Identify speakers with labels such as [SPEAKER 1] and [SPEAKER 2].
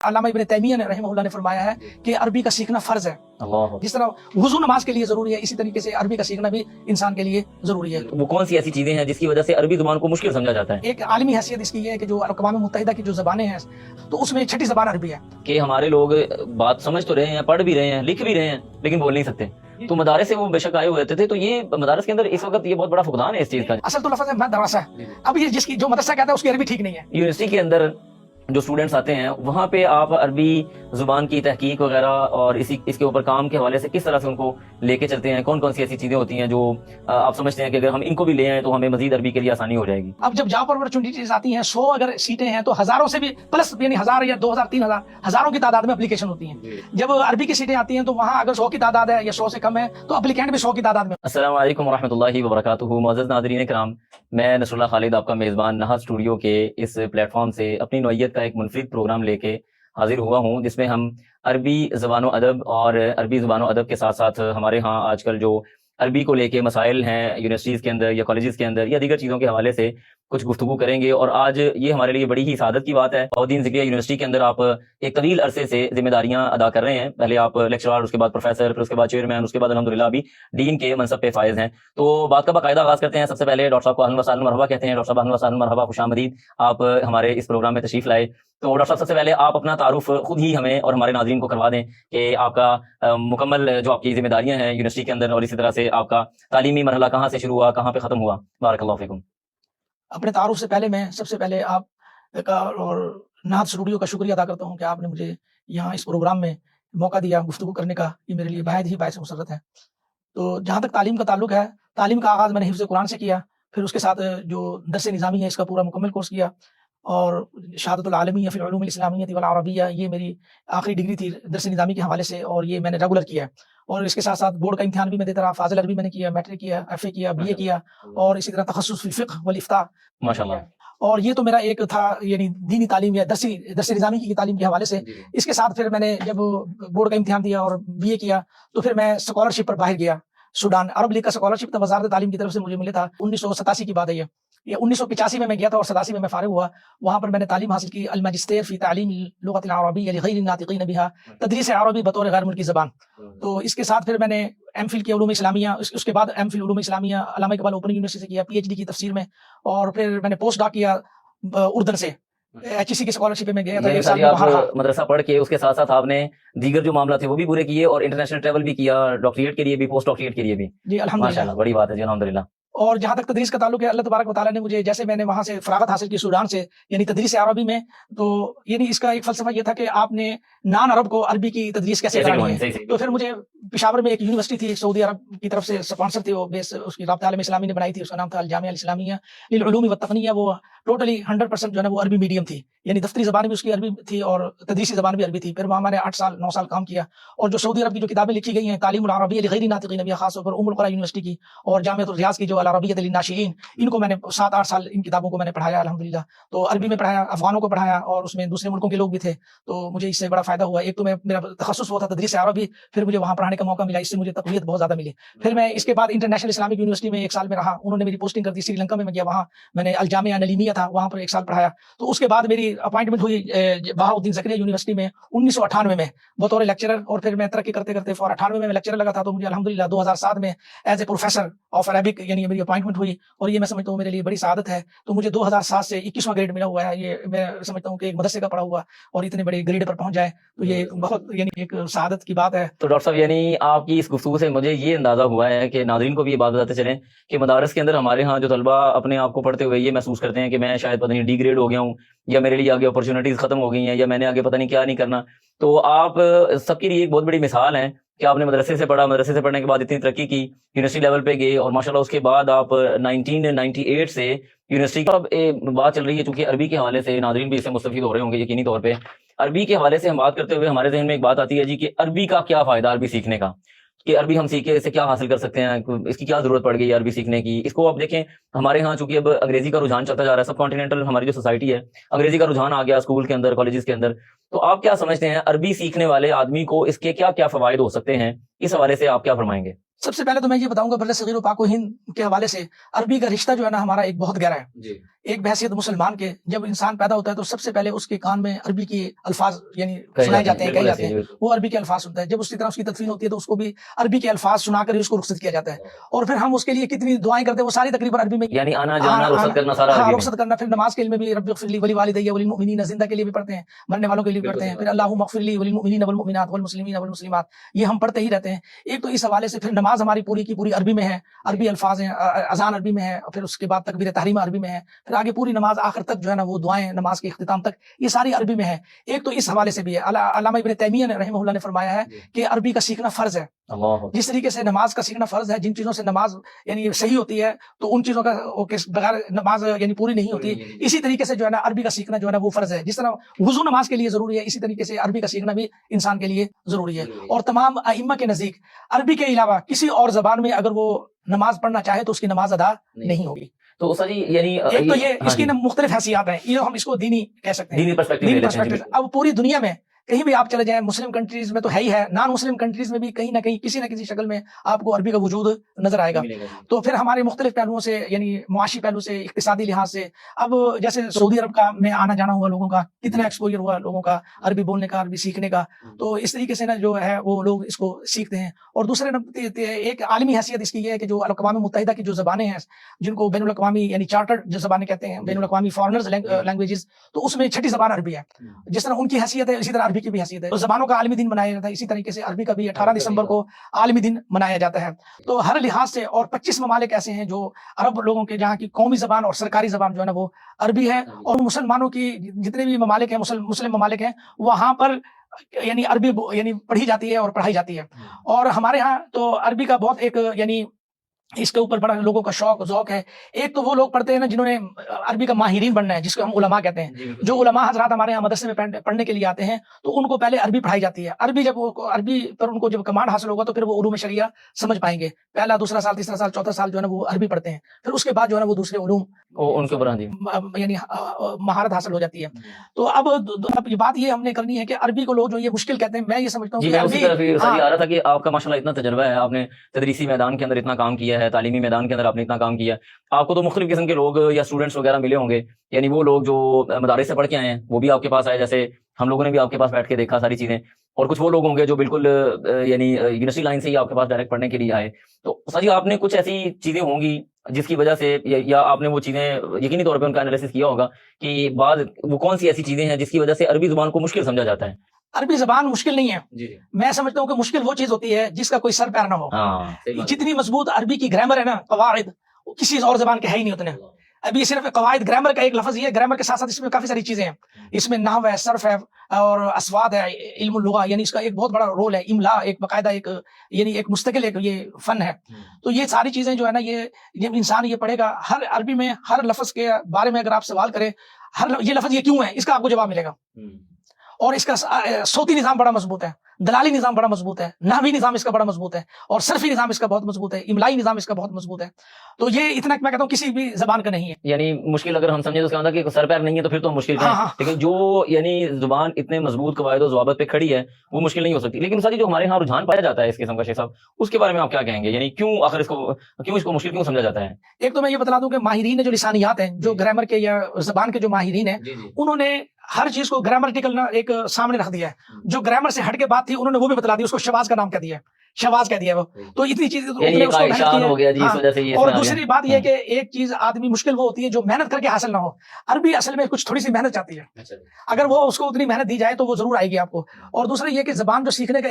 [SPEAKER 1] علامہ ابن تیمیہ نے رحمہ اللہ نے فرمایا ہے کہ عربی کا سیکھنا فرض ہے. جس طرح وضو نماز کے لیے ضروری ہے اسی طریقے سے عربی کا سیکھنا بھی انسان کے لیے ضروری ہے.
[SPEAKER 2] وہ کون سی ایسی چیزیں ہیں جس کی وجہ سے عربی زبان کو مشکل سمجھا جاتا ہے؟
[SPEAKER 1] ایک عالمی حیثیت اس کی یہ ہے کہ جو اقوام متحدہ کی جو زبانیں ہیں تو اس میں چھٹی زبان عربی ہے.
[SPEAKER 2] کہ ہمارے لوگ بات سمجھ تو رہے ہیں، پڑھ بھی رہے ہیں، لکھ بھی رہے ہیں، لیکن بول نہیں سکتے. تو مدارس سے وہ بے شک آئے ہوئے تھے، تو یہ مدارس کے اندر اس وقت یہ بہت بڑا فقدان ہے اس چیز کا.
[SPEAKER 1] اصل تو لفظ ہے مدرسہ. اب یہ جس کی جو مدرسہ کہتا ہے اس کی عربی ٹھیک نہیں ہے.
[SPEAKER 2] یونیورسٹی کے اندر جو اسٹوڈنٹس آتے ہیں وہاں پہ آپ عربی زبان کی تحقیق وغیرہ اور اس کے اوپر کام کے حوالے سے کس طرح سے ان کو لے کے چلتے ہیں؟ کون کون سی ایسی چیزیں ہوتی ہیں جو آپ سمجھتے ہیں کہ اگر ہم ان کو بھی لے آئیں تو ہمیں مزید عربی کے لیے آسانی ہو جائے گی؟
[SPEAKER 1] اب جب جاب اپرچونیٹیز آتی ہیں 100 اگر سیٹیں ہیں تو ہزاروں سے بھی پلس، یعنی 1000 یا 2000 3000 ہزاروں کی تعداد میں اپلیکیشن ہوتی ہیں. جب عربی کی سیٹیں آتی ہیں تو وہاں اگر 100 کی تعداد ہے یا 100 سے کم ہے تو اپلیکینٹ بھی 100 کی تعداد میں.
[SPEAKER 2] السلام علیکم ورحمۃ اللہ وبرکاتہ. معزز ناظرین کرام، میں نصر اللہ خالد آپ کا میزبان نہاد اسٹوڈیو کے اس پلیٹ فارم سے اپنی نوعیت کا ایک منفرد پروگرام لے کے حاضر ہوا ہوں، جس میں ہم عربی زبان و ادب اور عربی زبان و ادب کے ساتھ ساتھ ہمارے ہاں آج کل جو عربی کو لے کے مسائل ہیں یونیورسٹیز کے اندر یا کالجز کے اندر یا دیگر چیزوں کے حوالے سے کچھ گفتگو کریں گے. اور آج یہ ہمارے لیے بڑی ہی سعادت کی بات ہے. بہاؤالدین ذکریہ یونیورسٹی کے اندر آپ ایک طویل عرصے سے ذمہ داریاں ادا کر رہے ہیں. پہلے آپ لیکچرار، اس کے بعد پروفیسر، پھر اس کے بعد چیئرمین، اس کے بعد الحمدللہ ابھی ڈین کے منصب پہ فائز ہیں. تو بات کا باقاعدہ آغاز کرتے ہیں. سب سے پہلے ڈاکٹر صاحب کو اہلا وسہلا مرحبا کہتے ہیں. ڈاکٹر صاحب اہلا وسہلا مرحبا، خوش آمدید. آپ ہمارے اس پروگرام میں تشریف لائے. تو ڈاکٹر صاحب سب سے پہلے آپ اپنا تعارف خود ہی ہمیں اور ہمارے ناظرین کو کروا دیں کہ آپ کا مکمل جو آپ کی ذمہ داریاں ہیں یونیورسٹی کے اندر اور اسی طرح سے آپ کا تعلیمی مرحلہ کہاں سے شروع ہوا، کہاں پہ ختم ہوا. بارک اللہ فیکم.
[SPEAKER 1] اپنے تعارف سے پہلے میں سب سے پہلے آپ کا اور نہاد اسٹوڈیو کا شکریہ ادا کرتا ہوں کہ آپ نے مجھے یہاں اس پروگرام میں موقع دیا گفتگو کرنے کا. یہ میرے لیے بہت ہی باعث مسرت ہے. تو جہاں تک تعلیم کا تعلق ہے، تعلیم کا آغاز میں نے حفظ قرآن سے کیا. پھر اس کے ساتھ جو درس نظامی ہے اس کا پورا مکمل کورس کیا، اور شہادت العالمیہ فی العلوم الاسلامیہ والعربیہ یہ میری آخری ڈگری تھی درس نظامی کے حوالے سے، اور یہ میں نے ریگولر کیا. اور اس کے ساتھ ساتھ بورڈ کا امتحان بھی میں دیتا رہا. فاضل عربی میں نے کیا، میٹرک کیا، ایف اے کیا، بی اے کیا، اور اسی طرح تخصص فی الفقہ والافتاء.
[SPEAKER 2] ماشاءاللہ.
[SPEAKER 1] اور یہ تو میرا ایک تھا یعنی دینی تعلیم یا درس نظامی کی تعلیم کے حوالے سے. اس کے ساتھ پھر میں نے جب بورڈ کا امتحان دیا اور بی اے کیا تو پھر میں اسکالرشپ پر باہر گیا. سوڈان عرب لیگ کا اسکالرشپ تھا، وزارت تعلیم کی طرف سے مجھے ملے تھا. 1987 کی بات ہے یہ 1985 میں گیا تھا اور 87 میں فارغ ہوا. وہاں پر میں نے تعلیم حاصل کی الماجسٹیر فی تعلیم اللغۃ العربیہ لغیر الناطقین بها، تدریس عربی بطور غیر ملکی زبان. تو اس کے ساتھ پھر میں نے ایم فل کیا علوم اسلامیہ. اس کے بعد ایم فل علوم اسلامیہ علامہ اقبال اوپن یونیورسٹی سے کیا، پی ایچ ڈی کی تفسیر میں. اور پھر میں نے پوسٹ ڈاک کیا اردن سے. ایچ ای سی کے اسکالرشپ میں گیا تھا. ایک سال میں باہر
[SPEAKER 2] مدرسہ پڑھ کے اس کے ساتھ ساتھ آپ نے دیگر جو معاملات تھے وہ بھی پورے کیے اور انٹرنیشنل ٹریول بھی کیا، ڈاکٹریٹ کے لیے بھی، پوسٹ ڈاکٹریٹ کے لیے بھی.
[SPEAKER 1] جی الحمدللہ.
[SPEAKER 2] ماشاءاللہ، بڑی بات ہے جی، الحمدللہ.
[SPEAKER 1] اور جہاں تک تدریس کا تعلق ہے، اللہ تبارک و تعالیٰ نے مجھے جیسے میں نے وہاں سے فراغت حاصل کی سوڈان سے یعنی تدریس عربی میں، تو یعنی اس کا ایک فلسفہ یہ تھا کہ آپ نے نان عرب کو عربی کی تدریس کیسے کرانی ہے. تو پھر مجھے پشاور میں ایک یونیورسٹی تھی سعودی عرب کی طرف سے اسپانسر تھی، وہ بیس اس کی رابطہ عالم اسلامی نے بنائی تھی. اس کا نام تھا الجامعہ الاسلامیہ للعلوم والتقنیہ. وہ ٹوٹلی 100% جو ہے وہ عربی میڈیم تھی، یعنی دفتری زبان بھی اس کی عربی تھی اور تدریسی زبان بھی عربی تھی. پھر وہاں میں نے 9 سال کام کیا. اور جو سعودی عرب کی جو کتابیں لکھی گئی ہیں تعلیم العربیہ لغیر الناطقین بها، خاص طور پر القرى یونیورسٹی کی اور جامعۃ الریاض کی جو العربیہ للناشئین، ان کو میں نے 7-8 سال ان کتابوں کو میں نے پڑھایا الحمدللہ. تو عربی میں پڑھایا، افغانوں کو پڑھایا اور اس میں دوسرے ملکوں کے لوگ بھی تھے. تو مجھے اس سے بڑا فائدہ ہوا. ایک تو میرا تخصص وہ تھا تدریس عربی، پھر مجھے وہاں پڑھانے کا موقع ملا، اس سے مجھے تقویت بہت زیادہ ملی. پھر میں اس کے بعد انٹرنیشنل اسلامک یونیورسٹی میں 1 سال میں رہا. انہوں نے میری پوسٹنگ کر دی سری لنکا میں گیا، وہاں میں نے الجامعہ نلیمیہ تھا وہاں پر 1 سال پڑھایا. تو اس کے بعد میری اپائنٹمنٹ ہوئی بہاؤالدین ذکریہ یونیورسٹی میں 1998 میں بطور لیکچرر. اور پھر میں ترقی کرتے کرتے 98 میں لیکچرر لگا تھا. تو مجھے الحمدللہ 2007 میں as a professor of Arabic یعنی میری اپائنٹمنٹ ہوئی. اور یہ میں سمجھتا ہوں میرے لیے بڑی سعادت ہے. تو مجھے 2007 سے 21واں گریڈ ملا ہوا ہے. یہ میں سمجھتا ہوں کہ ایک مدرسے کا پڑھا ہوا اور اتنے بڑے گریڈ پر پہنچ جائے تو یہ بہت یعنی ایک سعادت کی بات ہے.
[SPEAKER 2] تو ڈاکٹر صاحب یعنی آپ کی اس گفتگو سے مجھے یہ اندازہ ہوا ہے کہ ناظرین کو بھی یہ بات بتاتے چلیں کہ مدارس کے اندر ہمارے ہاں جو طلبہ اپنے آپ کو پڑھتے ہوئے یہ محسوس کرتے ہیں کہ میں شاید پتہ نہیں ڈی گریڈ ہو گیا ہوں، یا میرے لیے آگے اپرچونیٹیز ختم ہو گئی ہیں، یا میں نے آگے پتہ نہیں کیا نہیں کرنا. تو آپ سب کے لیے ایک بہت بڑی مثال ہیں کہ آپ نے مدرسے سے پڑھا، مدرسے سے پڑھنے کے بعد اتنی ترقی کی، یونیورسٹی لیول پہ گئے، اور ماشاءاللہ اس کے بعد آپ 1998 سے یونیورسٹی کا بات چل رہی ہے. چونکہ عربی کے حوالے سے ناظرین بھی اس سے مستفید ہو رہے ہوں گے یقینی طور پہ. عربی کے حوالے سے ہم بات کرتے ہوئے ہمارے ذہن میں ایک بات آتی ہے جی کہ عربی کا کیا فائدہ، عربی سیکھنے کا، کہ عربی ہم سیکھے اس سے کیا حاصل کر سکتے ہیں، اس کی کیا ضرورت پڑ گئی عربی سیکھنے کی. اس کو آپ دیکھیں ہمارے ہاں چونکہ اب انگریزی کا رجحان چلتا جا رہا ہے، سب کانٹیننٹل ہماری جو سوسائٹی ہے انگریزی کا رجحان آ گیا اسکول کے اندر، کالجز کے اندر. تو آپ کیا سمجھتے ہیں عربی سیکھنے والے آدمی کو اس کے کیا کیا فوائد ہو سکتے ہیں؟ اس حوالے سے آپ کیا فرمائیں گے؟
[SPEAKER 1] سب سے پہلے تو میں یہ بتاؤں گا بر صغیر و پاک و ہند کے حوالے سے عربی کا رشتہ جو ہے نا ہمارا ایک بہت گہرا ہے. ایک بحثیت مسلمان کے جب انسان پیدا ہوتا ہے تو سب سے پہلے اس کے کان میں عربی کے الفاظ یعنی سنائے جاتے ہیں، کہے جاتے ہیں، وہ عربی کے الفاظ سنتا ہے. جب اس کی طرح اس کی تدفین ہوتی ہے تو اس کو بھی عربی کے الفاظ سنا کر اس کو رخصت کیا جاتا ہے. اور پھر ہم اس کے لیے کتنی دعائیں کرتے ہیں وہ ساری تقریباً عربی میں،
[SPEAKER 2] یعنی آنا جانا رخصت کرنا سارا عربی میں.
[SPEAKER 1] رخصت کرنا. پھر نماز کے علم میں بھی رب اغفر لی ولوالدی وللمؤمنین، زندہ کے لیے بھی پڑھتے ہیں، مرنے والوں کے لیے بھی پڑھتے ہیں. پھر اللہم اغفر لی وللمؤمنین والمؤمنات والمسلمین والمسلمات، یہ ہم پڑھتے ہی رہتے ہیں. ایک تو اس حوالے سے پھر نماز ہماری پوری کی پوری عربی میں ہے، عربی الفاظ ہیں، اذان عربی میں ہے، پھر اس کے بعد تکبیر تحریمہ عربی میں ہے، پھر آگے پوری نماز آخر تک جو ہے نا وہ دعائیں نماز کے اختتام تک یہ ساری عربی میں ہے. ایک تو اس حوالے سے بھی ہے. علامہ ابن تیمیہ نے رحمہ اللہ نے فرمایا ہے کہ عربی کا سیکھنا فرض ہے. جس طریقے سے نماز کا سیکھنا فرض ہے، جن چیزوں سے نماز یعنی صحیح ہوتی ہے تو ان چیزوں کا بغیر نماز یعنی پوری نہیں ہوتی، اسی طریقے سے جو ہے نا عربی کا سیکھنا جو ہے نا وہ فرض ہے. جس طرح وضو نماز کے لیے ضروری ہے، اسی طریقے سے عربی کا سیکھنا بھی انسان کے لیے ضروری ہے. اور تمام ائمہ کے نزدیک عربی کے علاوہ کسی اور زبان میں اگر وہ نماز پڑھنا چاہے تو اس کی نماز ادا نہیں ہوگی.
[SPEAKER 2] تو سر یعنی
[SPEAKER 1] ایک تو یہ اس کی مختلف حیثیت ہیں، یہ ہم اس کو دینی کہہ سکتے ہیں،
[SPEAKER 2] دینی پرسپیکٹیو.
[SPEAKER 1] اب پوری دنیا میں کہیں بھی آپ چلے جائیں، مسلم کنٹریز میں تو ہے ہی ہے، نان مسلم کنٹریز میں بھی کہیں نہ کہیں کسی نہ کسی شکل میں آپ کو عربی کا وجود نظر آئے گا. تو پھر ہمارے مختلف پہلوؤں سے یعنی معاشی پہلو سے، اقتصادی لحاظ سے، اب جیسے سعودی عرب کا میں آنا جانا ہوا لوگوں کا، کتنا ایکسپوجر ہوا لوگوں کا عربی بولنے کا، عربی سیکھنے کا، تو اس طریقے سے نا جو ہے وہ لوگ اس کو سیکھتے ہیں. اور دوسرے ایک عالمی حیثیت اس کی یہ ہے کہ جو اقوام متحدہ کی جو زبانیں ہیں جن کو بین الاقوامی یعنی چارٹرڈ جو زبانیں کہتے ہیں، بین الاقوامی فارنرز لینگویجز، تو اس میں چھٹی زبان عربی ہے. جس طرح ان کی حیثیت ہے اسی طرح عربی کی بھی حیثیت ہے. زبانوں کا عالمی دن منایا جاتا ہے، اسی طریقے سے عربی کا بھی 18 دسمبر کو عالمی دن منایا جاتا ہے. تو ہر لحاظ سے اور 25 ممالک ایسے ہیں جو عرب لوگوں کے جہاں کی قومی زبان اور سرکاری زبان جو ہے نا وہ عربی ہے. اور مسلمانوں کی جتنے بھی ممالک ہیں، مسلم ممالک ہیں، وہاں پر یعنی عربی یعنی پڑھی جاتی ہے اور پڑھائی جاتی ہے. اور ہمارے ہاں تو عربی کا بہت ایک یعنی اس کے اوپر بڑا لوگوں کا شوق ذوق ہے. ایک تو وہ لوگ پڑھتے ہیں نا جنہوں نے عربی کا ماہرین بننا ہے، جس کو ہم علماء کہتے ہیں. جو علماء حضرات ہمارے یہاں مدرسے میں پڑھنے کے لیے آتے ہیں تو ان کو پہلے عربی پڑھائی جاتی ہے. عربی پر ان کو جب کمانڈ حاصل ہوگا تو پھر وہ علوم شریعہ سمجھ پائیں گے. پہلا، دوسرا سال، تیسرا سال، چوتھا سال جو ہے نا وہ عربی پڑھتے ہیں. پھر اس کے بعد جو ہے نا وہ دوسرے علوم
[SPEAKER 2] ان کے اوپر
[SPEAKER 1] یعنی مہارت حاصل ہو جاتی ہے. تو اب یہ بات یہ ہم نے کرنی ہے کہ عربی کو لوگ جو یہ مشکل کہتے ہیں، میں یہ سمجھتا ہوں
[SPEAKER 2] آ رہا تھا کہ آپ کا ماشاءاللہ اتنا تجربہ ہے، آپ نے تدریسی میدان کے اندر اتنا کام کیا ہے، تعلیمی میدان کے اندر آپ نے اتنا کام کیا ہے. آپ کو تو مختلف قسم کے لوگ یا اسٹوڈنٹس وغیرہ ملے ہوں گے، یعنی وہ لوگ جو مدارس سے پڑھ کے آئے ہیں وہ بھی آپ کے پاس آئے، جیسے ہم لوگوں نے بھی آپ کے پاس بیٹھ کے دیکھا ساری چیزیں. اور کچھ وہ لوگ ہوں گے جو بالکل یعنی یونیورسٹی لائن سے ہی آپ کے پاس ڈائریکٹ پڑھنے کے لیے آئے. تو سر جی آپ نے کچھ ایسی چیزیں ہوں گی جس کی وجہ سے یا آپ نے وہ چیزیں یقینی طور پہ ان کا انالیسس کیا ہوگا کہ بعض وہ کون سی ایسی چیزیں ہیں جس کی وجہ سے عربی زبان کو مشکل سمجھا جاتا ہے.
[SPEAKER 1] عربی زبان مشکل نہیں ہے. میں سمجھتا ہوں کہ مشکل وہ چیز ہوتی ہے جس کا کوئی سر پیر نہ ہو. جتنی مضبوط عربی کی گرامر ہے نا، قواعد، کسی اور زبان کے ہے ہی نہیں اتنے. ابھی صرف قواعد گرامر کا ایک لفظ یہ، گرامر کے ساتھ ساتھ اس میں کافی ساری چیزیں ہیں. اس میں نحو ہے، صرف ہے، اور اسواد ہے، علم اللغہ یعنی اس کا ایک بہت بڑا رول ہے. املا ایک باقاعدہ ایک یعنی ایک مستقل ایک یہ فن ہے. تو یہ ساری چیزیں جو ہے نا یہ جب انسان یہ پڑھے گا، ہر عربی میں ہر لفظ کے بارے میں اگر آپ سوال کریں، یہ لفظ یہ کیوں ہے، اس کا آپ کو جواب ملے گا. اور اس کا صوتی نظام بڑا مضبوط ہے، دلالی نظام بڑا مضبوط ہے، نحوی نظام اس کا بڑا مضبوط ہے، اور صرفی نظام اس کا بہت مضبوط ہے، املائی نظام اس کا بہت مضبوط ہے. تو یہ اتنا میں کہتا ہوں کسی بھی زبان کا نہیں ہے.
[SPEAKER 2] یعنی مشکل اگر ہم سمجھیں تو اس کا مطلب کہ سر پیر نہیں ہے تو پھر تو مشکل ہے. لیکن جو یعنی زبان اتنے مضبوط قواعد و ضوابط پہ کھڑی ہے وہ مشکل نہیں ہو سکتی. لیکن سر جو ہمارے یہاں رجحان پایا جاتا ہے اس قسم کا، شیخ صاحب اس کے بارے میں آپ کیا کہیں گے؟ یعنی کیوں آخر اس کو مشکل کیوں سمجھا جاتا ہے؟
[SPEAKER 1] ایک تو میں یہ بتلا دوں کہ ماہرین جو لسانیات ہیں، جو گرامر کے یا زبان کے جو ماہرین ہیں، انہوں نے ہر چیز کو گرامرٹیکل ایک سامنے رکھ دیا ہے. جو گرامر سے ہٹ کے بات تھی انہوں نے وہ بھی بتلا دی، اس کو شواذ کا نام کہہ دیا، شواذ کہہ دیا وہ. تو اتنی چیزیں اور دوسری بات یہ کہ ایک چیز آدمی مشکل وہ ہوتی ہے جو محنت کر کے حاصل نہ ہو. عربی اصل میں کچھ تھوڑی سی محنت چاہتی ہے، اگر وہ اس کو اتنی محنت دی جائے تو وہ ضرور آئے گی آپ کو. اور دوسرا یہ کہ زبان جو سیکھنے کا